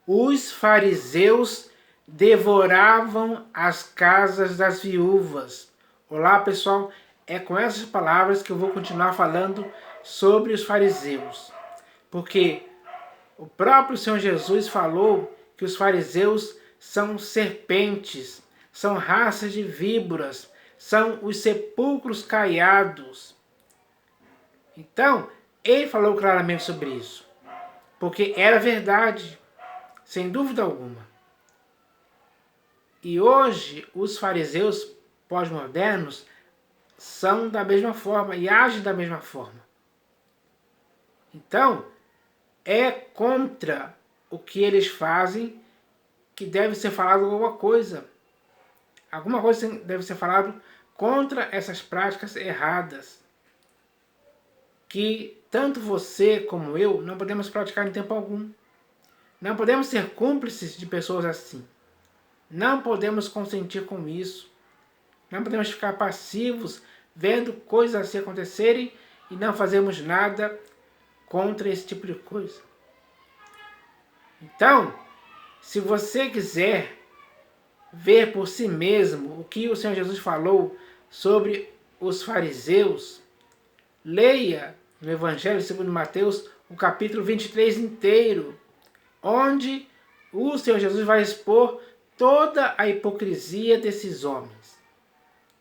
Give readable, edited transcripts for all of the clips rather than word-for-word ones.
Os fariseus devoravam as casas das viúvas. Olá, pessoal, é com essas palavras que eu vou continuar falando sobre os fariseus. Porque o próprio Senhor Jesus falou que os fariseus são serpentes, são raças de víboras, são os sepulcros caiados. Então, ele falou claramente sobre isso, porque era verdade, sem dúvida alguma. E hoje, os fariseus pós-modernos são da mesma forma e agem da mesma forma. Então, é contra o que eles fazem que deve ser falado alguma coisa. Alguma coisa deve ser falado contra essas práticas erradas, que tanto você como eu não podemos praticar em tempo algum. Não podemos ser cúmplices de pessoas assim. Não podemos consentir com isso. Não podemos ficar passivos vendo coisas assim acontecerem e não fazermos nada contra esse tipo de coisa. Então, se você quiser ver por si mesmo o que o Senhor Jesus falou sobre os fariseus, leia no Evangelho segundo Mateus o capítulo 23 inteiro, onde o Senhor Jesus vai expor toda a hipocrisia desses homens.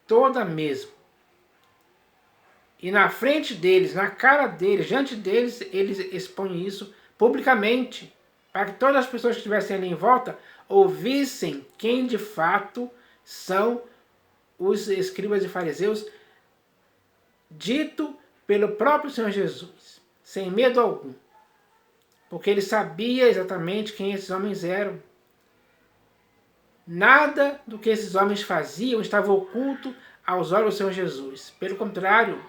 Toda mesmo. E na frente deles, na cara deles, diante deles, eles expõem isso publicamente, para que todas as pessoas que estivessem ali em volta ouvissem quem de fato são os escribas e fariseus, dito pelo próprio Senhor Jesus, sem medo algum. Porque ele sabia exatamente quem esses homens eram. Nada do que esses homens faziam estava oculto aos olhos do Senhor Jesus. Pelo contrário,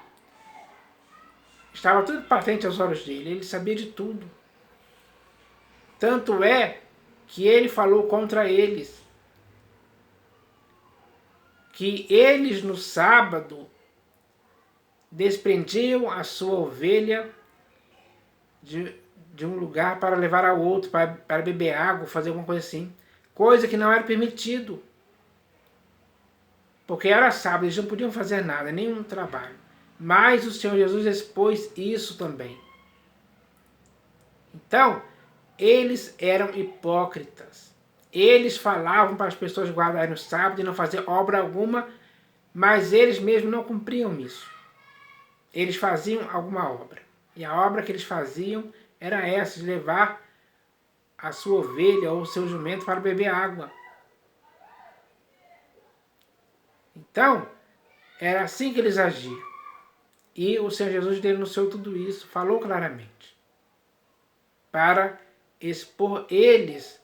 estava tudo patente aos olhos dele. Ele sabia de tudo. Tanto é que ele falou contra eles. Que eles no sábado desprendiam a sua ovelha de um lugar para levar ao outro, para beber água, fazer alguma coisa assim. Coisa que não era permitido. Porque era sábado, eles não podiam fazer nada, nenhum trabalho. Mas o Senhor Jesus expôs isso também. Então, eles eram hipócritas. Eles falavam para as pessoas guardarem o sábado e não fazer obra alguma, mas eles mesmos não cumpriam isso. Eles faziam alguma obra. E a obra que eles faziam era essa, de levar a sua ovelha ou o seu jumento para beber água. Então, era assim que eles agiam. E o Senhor Jesus denunciou tudo isso, falou claramente, para expor eles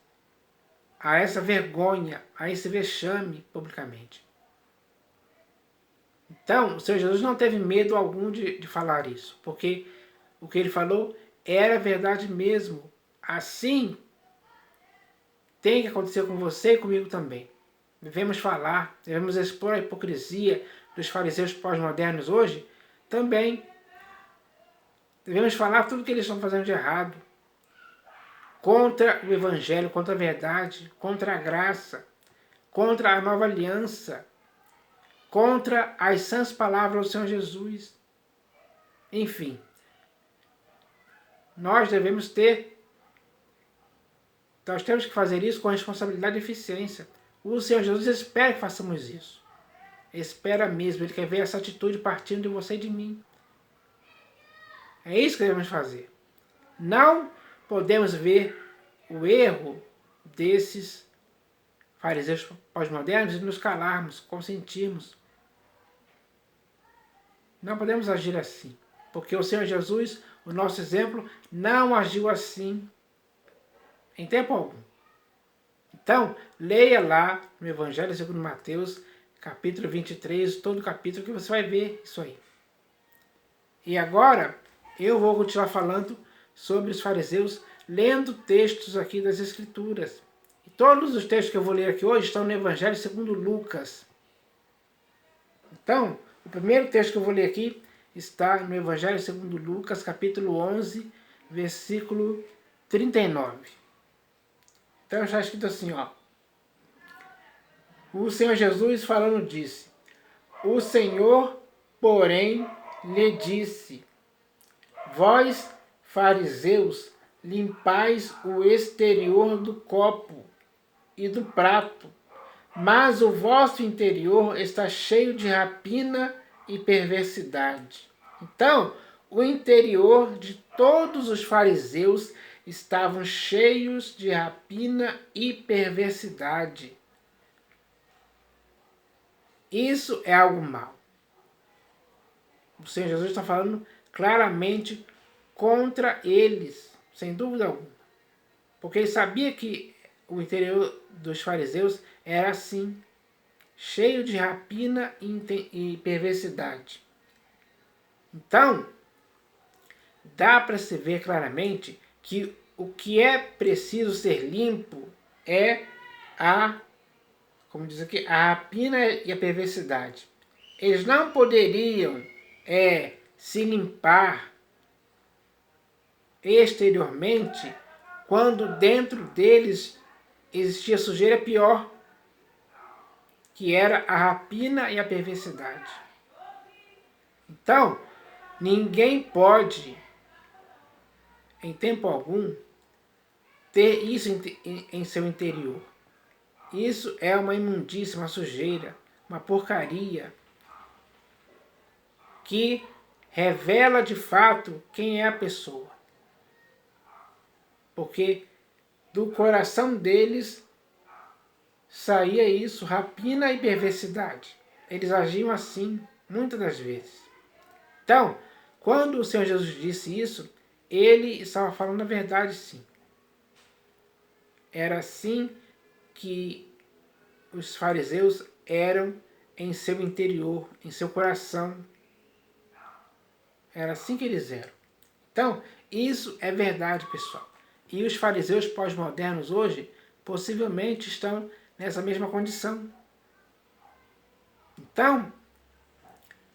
a essa vergonha, a esse vexame publicamente. Então, o Senhor Jesus não teve medo algum de falar isso, porque o que ele falou era verdade mesmo. Assim tem que acontecer com você e comigo também. Devemos falar, devemos expor a hipocrisia dos fariseus pós-modernos hoje também. Devemos falar tudo o que eles estão fazendo de errado. Contra o Evangelho, contra a verdade, contra a graça, contra a nova aliança, contra as sãs palavras do Senhor Jesus. Enfim, nós temos que fazer isso com responsabilidade e eficiência. O Senhor Jesus espera que façamos isso. Espera mesmo, Ele quer ver essa atitude partindo de você e de mim. É isso que devemos fazer. Não podemos ver o erro desses fariseus pós-modernos e nos calarmos, consentirmos. Não podemos agir assim, porque o Senhor Jesus, o nosso exemplo, não agiu assim em tempo algum. Então, leia lá no Evangelho segundo Mateus, capítulo 23, todo o capítulo, que você vai ver isso aí. E agora, eu vou continuar falando sobre os fariseus, lendo textos aqui das Escrituras. E todos os textos que eu vou ler aqui hoje estão no Evangelho segundo Lucas. Então, o primeiro texto que eu vou ler aqui está no Evangelho segundo Lucas, capítulo 11, versículo 39. Então está escrito assim, ó. O Senhor Jesus falando disse: o Senhor, porém, lhe disse: vós, fariseus, limpais o exterior do copo e do prato, mas o vosso interior está cheio de rapina e perversidade. Então, o interior de todos os fariseus estavam cheios de rapina e perversidade. Isso é algo mau. O Senhor Jesus está falando claramente contra eles, sem dúvida alguma. Porque ele sabia que o interior dos fariseus era assim, cheio de rapina e perversidade. Então, dá para se ver claramente que o que é preciso ser limpo é como diz aqui, a rapina e a perversidade. Eles não poderiam se limpar exteriormente quando dentro deles existia sujeira pior, que era a rapina e a perversidade. Então, ninguém pode, em tempo algum, ter isso em seu interior. Isso é uma imundícia, uma sujeira, uma porcaria, que revela de fato quem é a pessoa. Porque do coração deles saía isso, rapina e perversidade. Eles agiam assim, muitas das vezes. Então, quando o Senhor Jesus disse isso, ele estava falando a verdade, sim. Era assim que os fariseus eram em seu interior, em seu coração. Era assim que eles eram. Então, isso é verdade, pessoal. E os fariseus pós-modernos hoje possivelmente estão nessa mesma condição. Então,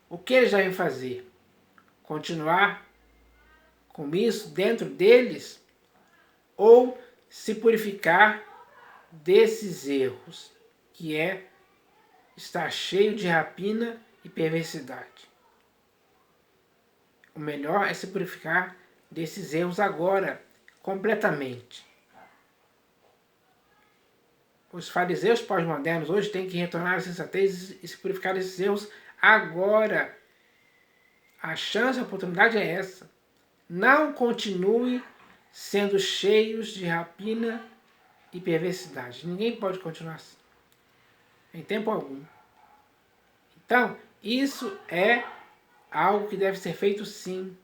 o que eles devem fazer? Continuar com isso dentro deles ou se purificar desses erros, que é estar cheio de rapina e perversidade? O melhor é se purificar desses erros agora, completamente. Os fariseus pós-modernos hoje têm que retornar à sensatez e se purificar desses erros agora. A chance, a oportunidade é essa. Não continue sendo cheios de rapina e perversidade. Ninguém pode continuar assim, em tempo algum. Então, isso é algo que deve ser feito sim.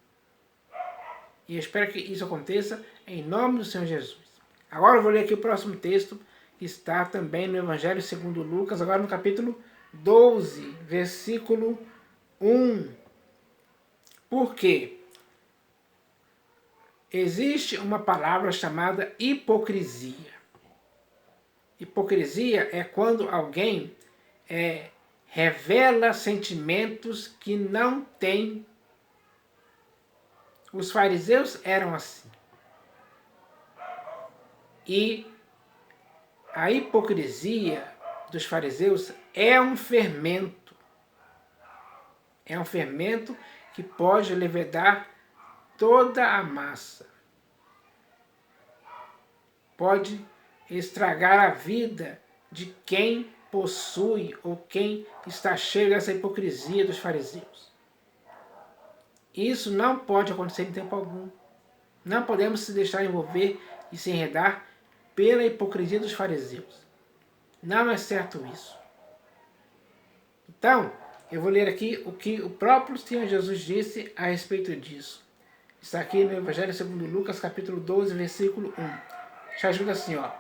E eu espero que isso aconteça em nome do Senhor Jesus. Agora eu vou ler aqui o próximo texto, que está também no Evangelho segundo Lucas, agora no capítulo 12, versículo 1. Por quê? Existe uma palavra chamada hipocrisia. Hipocrisia é quando alguém revela sentimentos que não tem. Os fariseus eram assim. E a hipocrisia dos fariseus é um fermento. É um fermento que pode levedar toda a massa. Pode estragar a vida de quem possui ou quem está cheio dessa hipocrisia dos fariseus. Isso não pode acontecer em tempo algum. Não podemos se deixar envolver e se enredar pela hipocrisia dos fariseus. Não é certo isso. Então, eu vou ler aqui o que o próprio Senhor Jesus disse a respeito disso. Está aqui no Evangelho segundo Lucas, capítulo 12, versículo 1. Já ajuda assim, ó.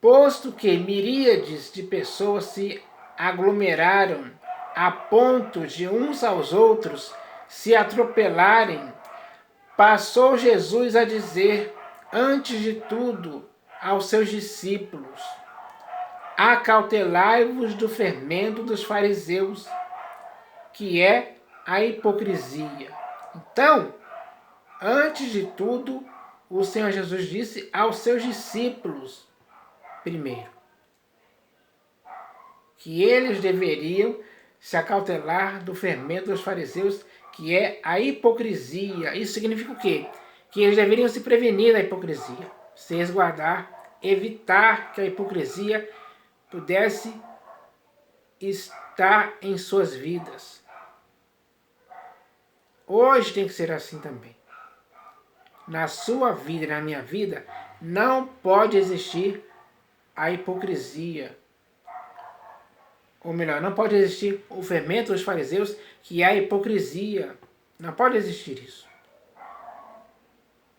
Posto que miríades de pessoas se aglomeraram a ponto de uns aos outros se atropelarem, passou Jesus a dizer, antes de tudo, aos seus discípulos: acautelai-vos do fermento dos fariseus, que é a hipocrisia. Então, antes de tudo, o Senhor Jesus disse aos seus discípulos: primeiro, que eles deveriam se acautelar do fermento dos fariseus, que é a hipocrisia. Isso significa o quê? Que eles deveriam se prevenir da hipocrisia, se resguardar, evitar que a hipocrisia pudesse estar em suas vidas. Hoje tem que ser assim também. Na sua vida e na minha vida, não pode existir a hipocrisia. Ou melhor, não pode existir o fermento dos fariseus, que é a hipocrisia. Não pode existir isso.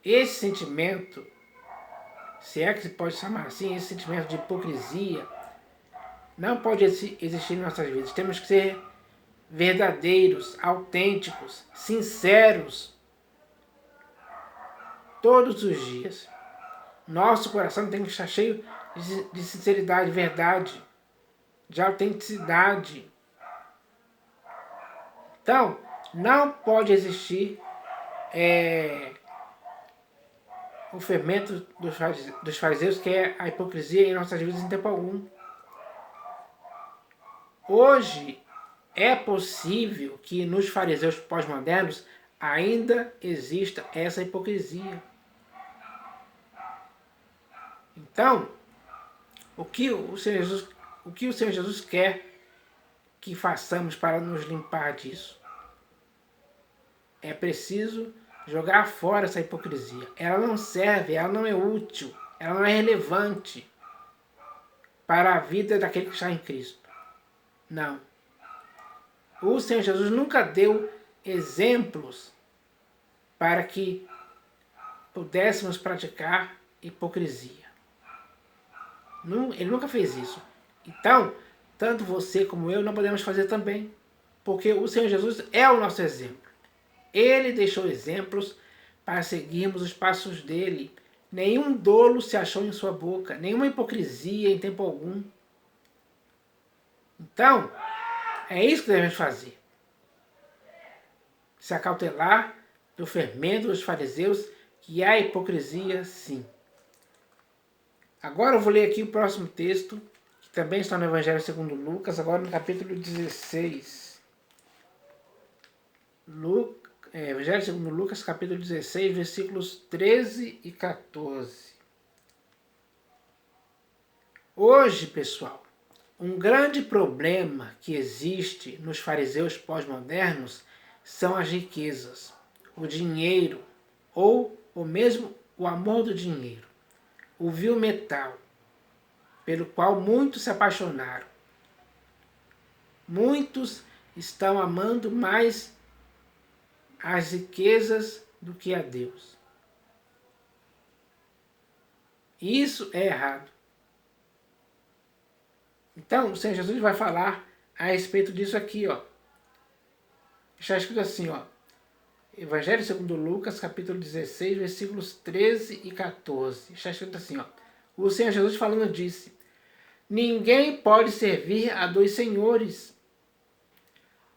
Esse sentimento, se é que se pode chamar assim, esse sentimento de hipocrisia, não pode existir em nossas vidas. Temos que ser verdadeiros, autênticos, sinceros, todos os dias. Nosso coração tem que estar cheio de sinceridade, verdade, de autenticidade. Então, não pode existir o fermento dos fariseus, que é a hipocrisia em nossas vidas em tempo algum. Hoje, é possível que nos fariseus pós-modernos ainda exista essa hipocrisia. Então, o que o Senhor Jesus quer que façamos para nos limpar disso? É preciso jogar fora essa hipocrisia. Ela não serve, ela não é útil, ela não é relevante para a vida daquele que está em Cristo. Não. O Senhor Jesus nunca deu exemplos para que pudéssemos praticar hipocrisia. Ele nunca fez isso. Então, tanto você como eu não podemos fazer também, porque o Senhor Jesus é o nosso exemplo. Ele deixou exemplos para seguirmos os passos dele. Nenhum dolo se achou em sua boca, nenhuma hipocrisia em tempo algum. Então, é isso que devemos fazer. Se acautelar do fermento dos fariseus, que há hipocrisia, sim. Agora eu vou ler aqui o próximo texto, que também está no Evangelho segundo Lucas, agora no capítulo 16. Evangelho segundo Lucas, capítulo 16, versículos 13 e 14. Hoje, pessoal, um grande problema que existe nos fariseus pós-modernos são as riquezas, o dinheiro, ou mesmo o amor do dinheiro, o vil metal, pelo qual muitos se apaixonaram. Muitos estão amando mais as riquezas do que a Deus. Isso é errado. Então, o Senhor Jesus vai falar a respeito disso aqui, ó. Está escrito assim, ó. Evangelho segundo Lucas, capítulo 16, versículos 13 e 14. Está escrito assim, ó. O Senhor Jesus falando disse: ninguém pode servir a dois senhores,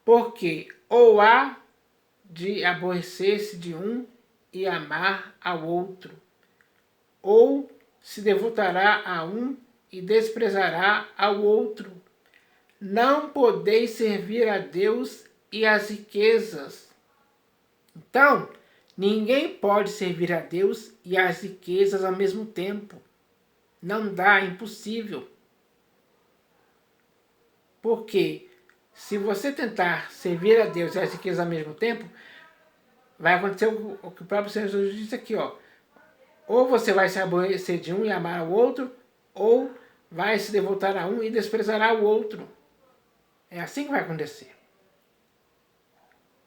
porque ou há de aborrecer-se de um e amar ao outro, ou se devotará a um e desprezará ao outro. Não podeis servir a Deus e às riquezas. Então, ninguém pode servir a Deus e às riquezas ao mesmo tempo. Não dá, é impossível. Porque se você tentar servir a Deus e às riquezas ao mesmo tempo, vai acontecer o que o próprio Senhor Jesus disse aqui, ó. Ou você vai se aborrecer de um e amar ao outro, ou vai se devotar a um e desprezará o outro. É assim que vai acontecer.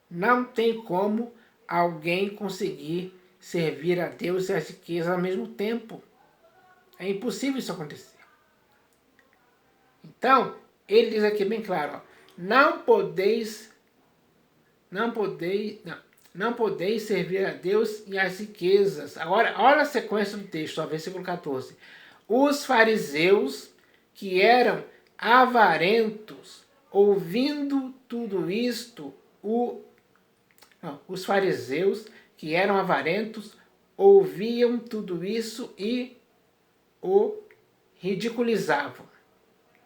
Não tem como alguém conseguir servir a Deus e as riquezas ao mesmo tempo. É impossível isso acontecer. Então, ele diz aqui bem claro, ó, não podeis servir a Deus e as riquezas. Agora, olha a sequência do texto, ó, versículo 14. Os fariseus, que eram avarentos, ouvindo tudo isto, os fariseus, que eram avarentos, ouviam tudo isso e o ridiculizavam.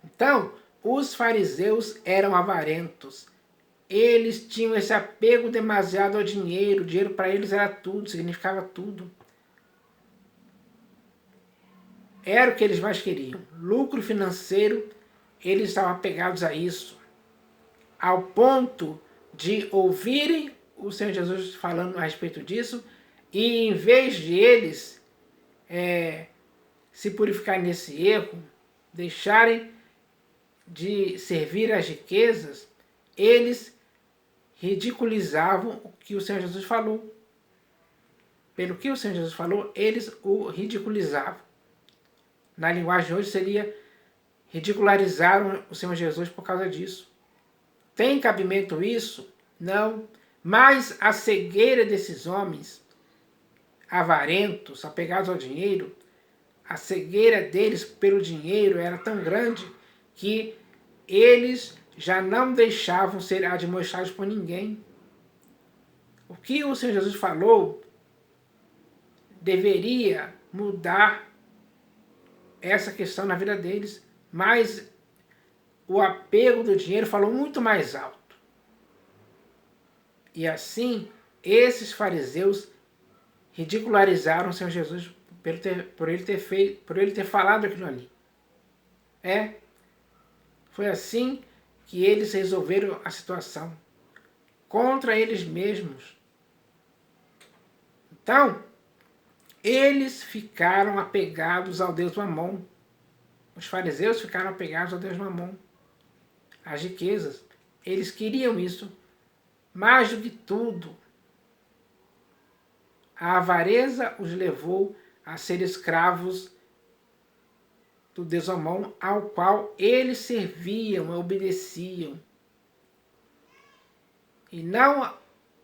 Então, os fariseus eram avarentos. Eles tinham esse apego demasiado ao dinheiro. O dinheiro para eles era tudo, significava tudo. Era o que eles mais queriam. Lucro financeiro, eles estavam apegados a isso. Ao ponto de ouvirem o Senhor Jesus falando a respeito disso, e em vez de eles se purificarem nesse erro, deixarem de servir às riquezas, eles ridiculizavam o que o Senhor Jesus falou. Pelo que o Senhor Jesus falou, eles o ridiculizavam. Na linguagem de hoje seria ridicularizaram o Senhor Jesus por causa disso. Tem cabimento isso? Não. Mas a cegueira desses homens avarentos, apegados ao dinheiro, a cegueira deles pelo dinheiro era tão grande que eles já não deixavam ser admoestados por ninguém. O que o Senhor Jesus falou deveria mudar essa questão na vida deles, mas o apego do dinheiro falou muito mais alto. E assim, esses fariseus ridicularizaram o Senhor Jesus por ele ter falado aquilo ali. Foi assim que eles resolveram a situação, contra eles mesmos. Então, eles ficaram apegados ao Deus Mamon. Os fariseus ficaram apegados ao Deus Mamon, às riquezas. Eles queriam isso mais do que tudo. A avareza os levou a ser escravos do Deus Mamon, ao qual eles serviam, obedeciam. E não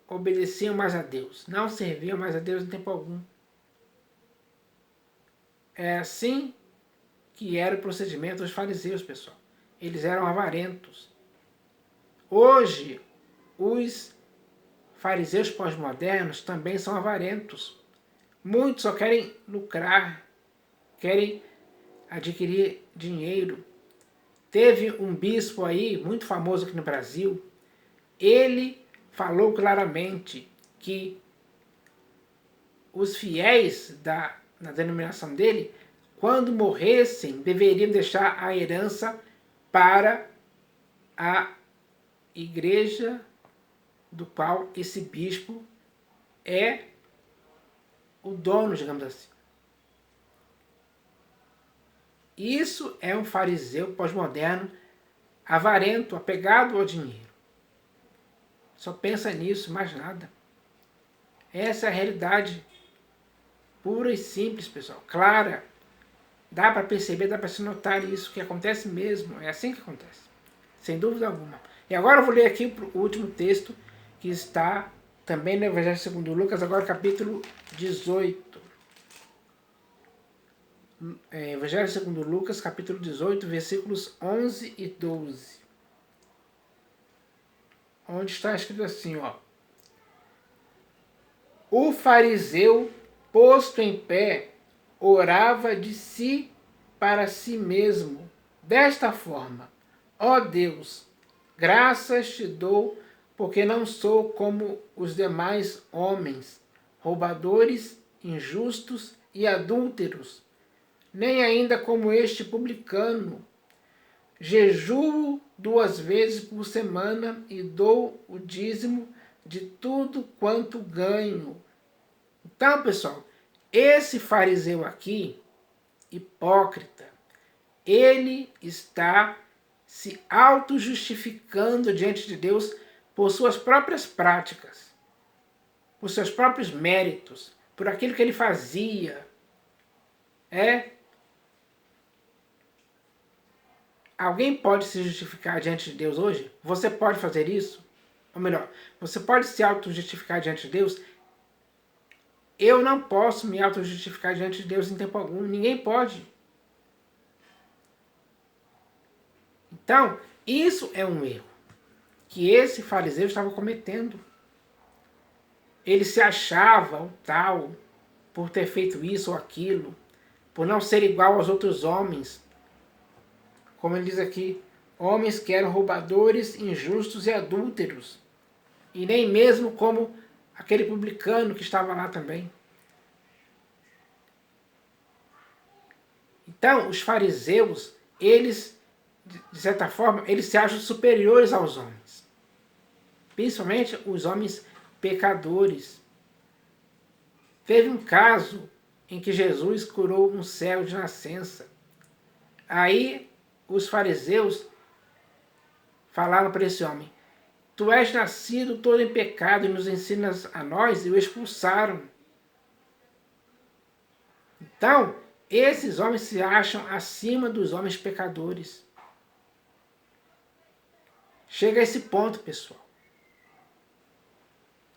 obedeciam mais a Deus, não serviam mais a Deus em tempo algum. É assim que era o procedimento dos fariseus, pessoal. Eles eram avarentos. Hoje, os fariseus pós-modernos também são avarentos. Muitos só querem lucrar, querem adquirir dinheiro. Teve um bispo aí, muito famoso aqui no Brasil, ele falou claramente que os fiéis na denominação dele, quando morressem, deveriam deixar a herança para a igreja do qual esse bispo é o dono, digamos assim. Isso é um fariseu pós-moderno, avarento, apegado ao dinheiro. Só pensa nisso, mais nada. Essa é a realidade pura e simples, pessoal, clara. Dá para perceber, dá para se notar isso, que acontece mesmo. É assim que acontece, sem dúvida alguma. E agora eu vou ler aqui o último texto, que está também no Evangelho segundo Lucas, agora capítulo 18. Evangelho segundo Lucas, capítulo 18, versículos 11 e 12. Onde está escrito assim, ó. O fariseu, posto em pé, orava de si para si mesmo, desta forma: ó Deus, graças te dou, porque não sou como os demais homens, roubadores, injustos e adúlteros, nem ainda como este publicano. Jejuo 2 vezes por semana e dou o dízimo de tudo quanto ganho. Então, pessoal, esse fariseu aqui, hipócrita, ele está se auto-justificando diante de Deus por suas próprias práticas, por seus próprios méritos, por aquilo que ele fazia. Alguém pode se justificar diante de Deus hoje? Você pode fazer isso? Ou melhor, você pode se auto-justificar diante de Deus? Eu não posso me auto-justificar diante de Deus em tempo algum. Ninguém pode. Então, isso é um erro que esse fariseu estava cometendo. Ele se achava o tal por ter feito isso ou aquilo, por não ser igual aos outros homens, como ele diz aqui, homens que eram roubadores, injustos e adúlteros, e nem mesmo como aquele publicano que estava lá também. Então, os fariseus, eles, de certa forma, eles se acham superiores aos homens, principalmente os homens pecadores. Teve um caso em que Jesus curou um cego de nascença. Aí os fariseus falaram para esse homem: tu és nascido todo em pecado e nos ensinas a nós, e o expulsaram. Então, esses homens se acham acima dos homens pecadores. Chega a esse ponto, pessoal.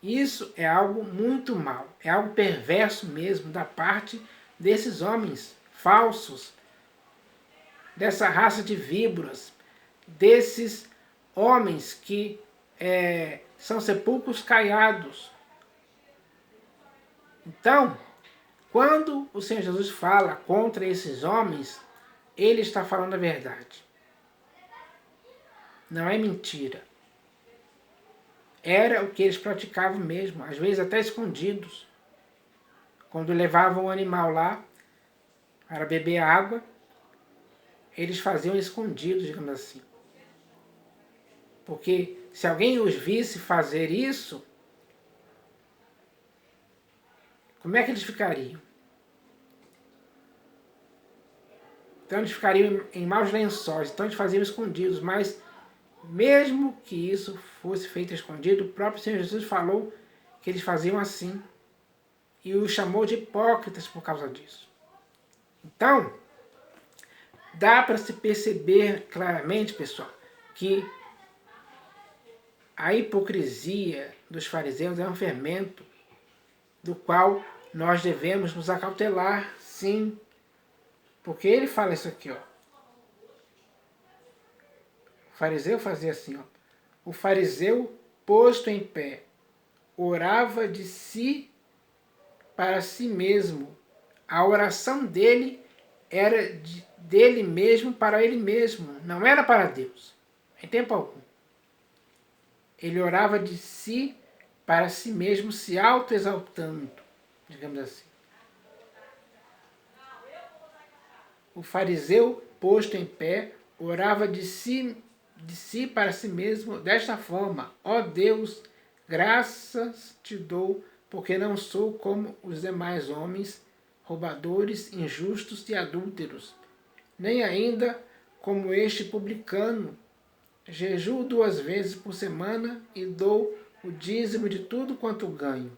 Isso é algo muito mal, é algo perverso mesmo da parte desses homens falsos, dessa raça de víboras, desses homens que são sepulcros caiados. Então, quando o Senhor Jesus fala contra esses homens, ele está falando a verdade. Não é mentira. Era o que eles praticavam mesmo, às vezes até escondidos. Quando levavam o animal lá para beber água, eles faziam escondidos, digamos assim. Porque se alguém os visse fazer isso, como é que eles ficariam? Então eles ficariam em maus lençóis, então eles faziam escondidos, mas mesmo que isso fosse feito escondido, o próprio Senhor Jesus falou que eles faziam assim e os chamou de hipócritas por causa disso. Então, dá para se perceber claramente, pessoal, que a hipocrisia dos fariseus é um fermento do qual nós devemos nos acautelar, sim. Porque ele fala isso aqui, ó. O fariseu fazia assim, ó. O fariseu, posto em pé, orava de si para si mesmo. A oração dele era dele mesmo para ele mesmo, não era para Deus, em tempo algum. Ele orava de si para si mesmo, se autoexaltando, digamos assim. O fariseu, posto em pé, orava de si para si mesmo desta forma: ó Deus, graças te dou, porque não sou como os demais homens, roubadores, injustos e adúlteros, nem ainda como este publicano. Jejuo 2 vezes por semana e dou o dízimo de tudo quanto ganho.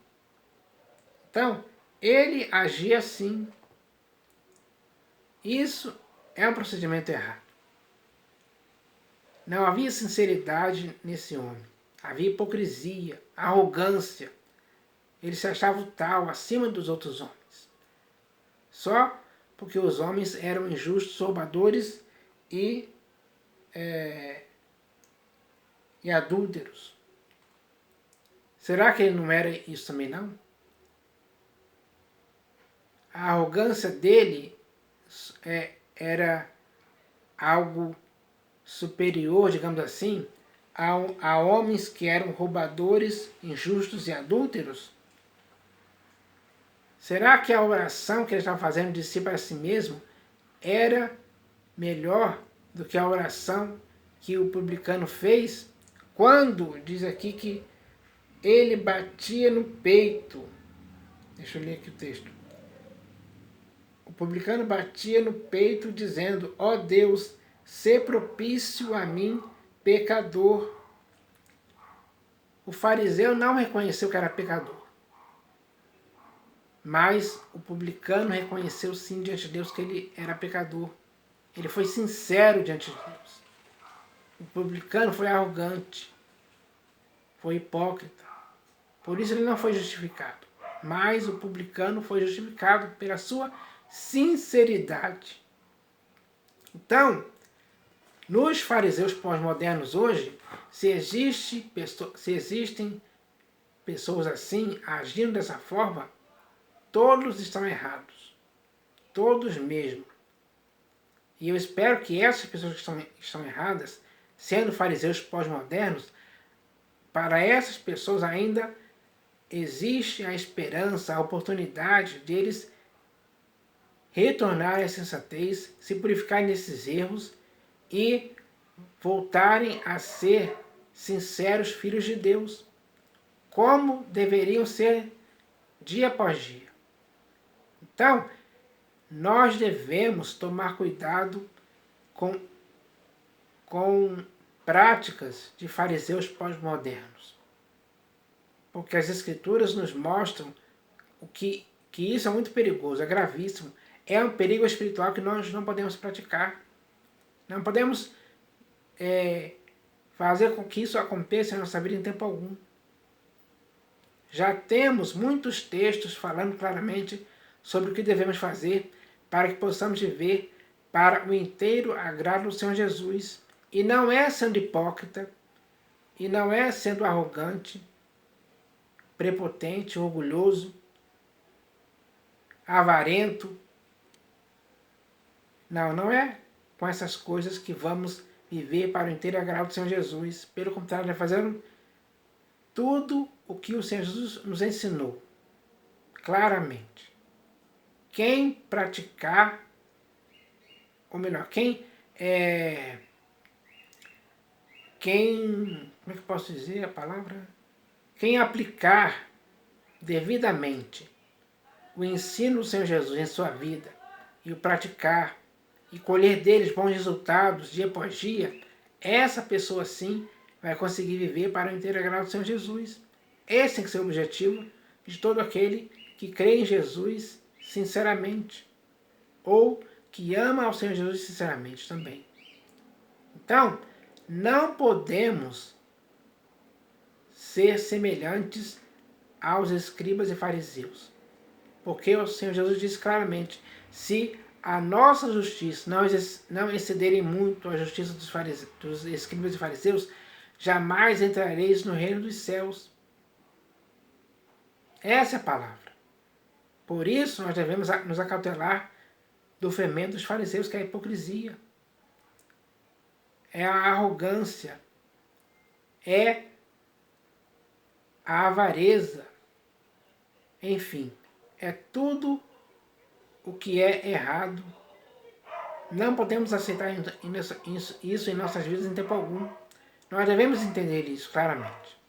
Então, ele agia assim. Isso é um procedimento errado. Não havia sinceridade nesse homem. Havia hipocrisia, arrogância. Ele se achava tal, acima dos outros homens. Só porque os homens eram injustos, roubadores e adúlteros. Será que ele não era isso também, não? A arrogância dele era algo superior, digamos assim, a homens que eram roubadores, injustos e adúlteros? Será que a oração que ele estava fazendo de si para si mesmo era melhor do que a oração que o publicano fez? Quando diz aqui que ele batia no peito. Deixa eu ler aqui o texto. O publicano batia no peito dizendo: ó Deus, sê propício a mim, pecador. O fariseu não reconheceu que era pecador. Mas o publicano reconheceu sim diante de Deus que ele era pecador. Ele foi sincero diante de Deus. O publicano foi arrogante. Foi hipócrita. Por isso ele não foi justificado. Mas o publicano foi justificado pela sua sinceridade. Então, nos fariseus pós-modernos hoje, se existem pessoas assim, agindo dessa forma, todos estão errados. Todos mesmo. E eu espero que essas pessoas que estão erradas, sendo fariseus pós-modernos, para essas pessoas ainda existe a esperança, a oportunidade deles retornarem à sensatez, se purificarem desses erros e voltarem a ser sinceros filhos de Deus, como deveriam ser dia após dia. Então, nós devemos tomar cuidado com práticas de fariseus pós-modernos, porque as Escrituras nos mostram que isso é muito perigoso, é gravíssimo, é um perigo espiritual que nós não podemos praticar. Não podemos fazer com que isso aconteça em nossa vida em tempo algum. Já temos muitos textos falando claramente sobre o que devemos fazer para que possamos viver para o inteiro agrado do Senhor Jesus. E não é sendo hipócrita, e não é sendo arrogante, prepotente, orgulhoso, avarento. Não é com essas coisas que vamos viver para o inteiro agrado do Senhor Jesus. Pelo contrário, nós fazemos tudo o que o Senhor Jesus nos ensinou, claramente. Quem praticar, ou melhor, como é que eu posso dizer a palavra? Quem aplicar devidamente o ensino do Senhor Jesus em sua vida e o praticar e colher deles bons resultados dia após dia, essa pessoa sim vai conseguir viver para o inteiro agrado do Senhor Jesus. Esse tem que ser o objetivo de todo aquele que crê em Jesus sinceramente, ou que ama ao Senhor Jesus sinceramente também. Então, não podemos ser semelhantes aos escribas e fariseus, porque o Senhor Jesus diz claramente: se a nossa justiça não excederem muito a justiça dos escribas e fariseus, jamais entrareis no reino dos céus. Essa é a palavra. Por isso nós devemos nos acautelar do fermento dos fariseus, que é a hipocrisia, é a arrogância, é a avareza, enfim, é tudo o que é errado. Não podemos aceitar isso em nossas vidas em tempo algum. Nós devemos entender isso claramente.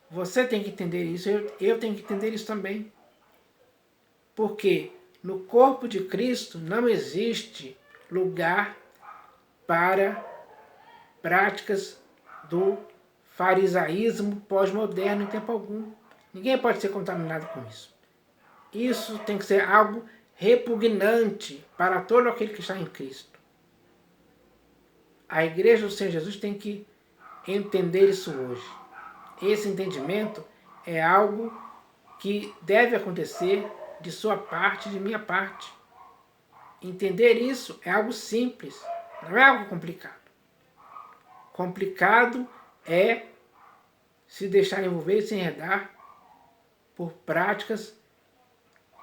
Você tem que entender isso, eu tenho que entender isso também. Porque no corpo de Cristo não existe lugar para práticas do farisaísmo pós-moderno em tempo algum. Ninguém pode ser contaminado com isso. Isso tem que ser algo repugnante para todo aquele que está em Cristo. A igreja do Senhor Jesus tem que entender isso hoje. Esse entendimento é algo que deve acontecer de sua parte e de minha parte. Entender isso é algo simples, não é algo complicado. Complicado é se deixar envolver e se enredar por práticas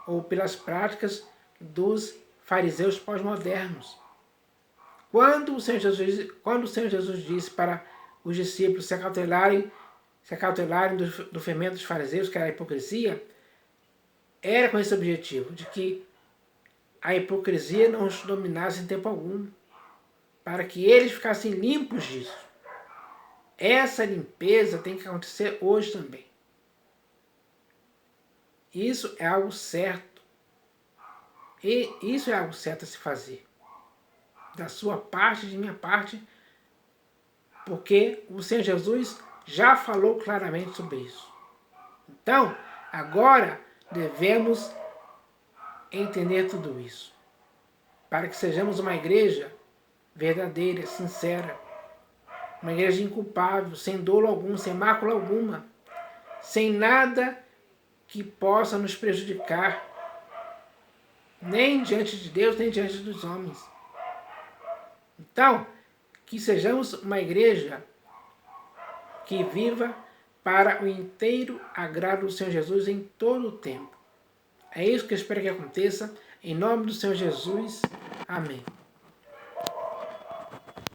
ou pelas práticas dos fariseus pós-modernos. Quando o Senhor Jesus disse para os discípulos se acautelarem do fermento dos fariseus, que era a hipocrisia, era com esse objetivo, de que a hipocrisia não os dominasse em tempo algum, para que eles ficassem limpos disso. Essa limpeza tem que acontecer hoje também. Isso é algo certo. E isso é algo certo a se fazer. Da sua parte e de minha parte, porque o Senhor Jesus já falou claramente sobre isso. Então, agora devemos entender tudo isso, para que sejamos uma igreja verdadeira, sincera, uma igreja inculpável, sem dolo algum, sem mácula alguma, sem nada que possa nos prejudicar, nem diante de Deus, nem diante dos homens. Então, que sejamos uma igreja que viva para o inteiro agrado do Senhor Jesus em todo o tempo. É isso que eu espero que aconteça, em nome do Senhor Jesus. Amém.